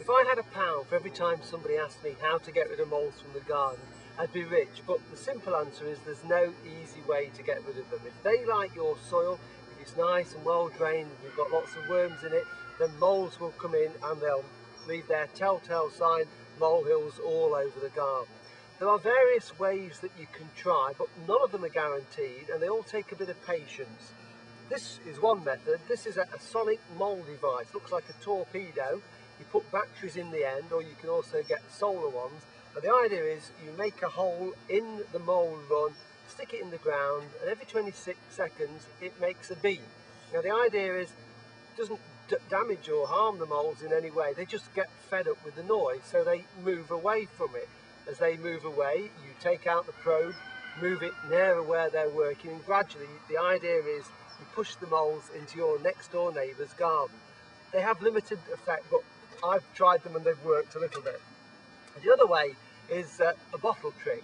If I had £1 for every time somebody asked me how to get rid of moles from the garden, I'd be rich. But the simple answer is there's no easy way to get rid of them. If they like your soil, if it's nice and well drained and you've got lots of worms in it, then moles will come in and they'll leave their telltale sign, molehills all over the garden. There are various ways that you can try, but none of them are guaranteed and they all take a bit of patience. This is one method. This is a sonic mole device. Looks like a torpedo. You put batteries in the end, or you can also get solar ones. But the idea is you make a hole in the mole run, stick it in the ground, and every 26 seconds it makes a beep. Now the idea is it doesn't damage or harm the moles in any way. They just get fed up with the noise, so they move away from it. As they move away, you take out the probe, move it nearer where they're working, and gradually the idea is you push the moles into your next door neighbour's garden. They have limited effect, but I've tried them and they've worked a little bit. The other way is a bottle trick.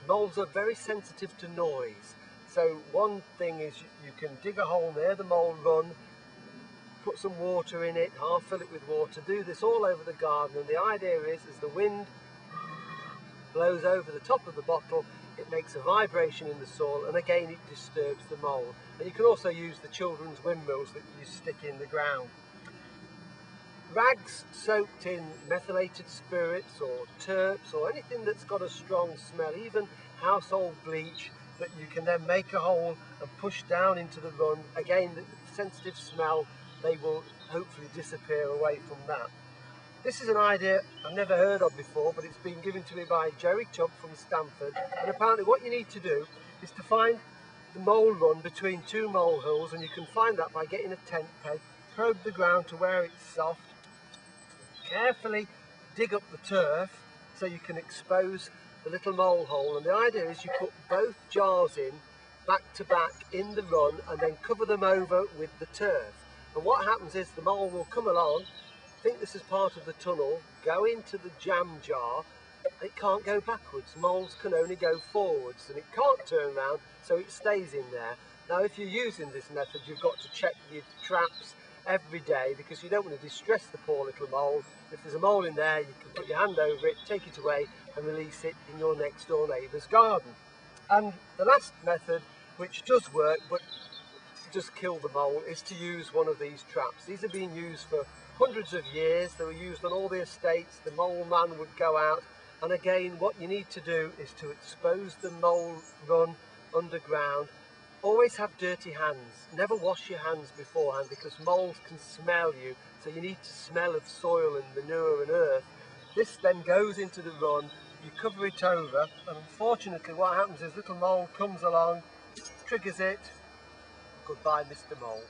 Moles are very sensitive to noise. So one thing is you can dig a hole near the mole run, put some water in it, half fill it with water, do this all over the garden, and the idea is as the wind blows over the top of the bottle, it makes a vibration in the soil and again it disturbs the mole. And you can also use the children's windmills that you stick in the ground. Rags soaked in methylated spirits or terps or anything that's got a strong smell, even household bleach, that you can then make a hole and push down into the run. Again, the sensitive smell, they will hopefully disappear away from that. This is an idea I've never heard of before, but it's been given to me by Jerry Chubb from Stanford. And apparently what you need to do is to find the mole run between two molehills, and you can find that by getting a tent peg, probe the ground to where it's soft, carefully dig up the turf so you can expose the little mole hole. And the idea is you put both jars in back to back in the run and then cover them over with the turf. And what happens is the mole will come along, think this is part of the tunnel, go into the jam jar. It can't go backwards. Moles can only go forwards and it can't turn around, so it stays in there. Now if you're using this method, you've got to check your traps every day because you don't want to distress the poor little mole. If there's a mole in there, you can put your hand over it, take it away and release it in your next door neighbour's garden. And the last method, which does work but does kill the mole, is to use one of these traps. These have been used for hundreds of years. They were used on all the estates. The mole man would go out, and again what you need to do is to expose the mole run underground. Always have dirty hands. Never wash your hands beforehand because moles can smell you, so you need to smell of soil and manure and earth. This then goes into the run, you cover it over, and unfortunately what happens is little mole comes along, triggers it. Goodbye, Mr. Mole.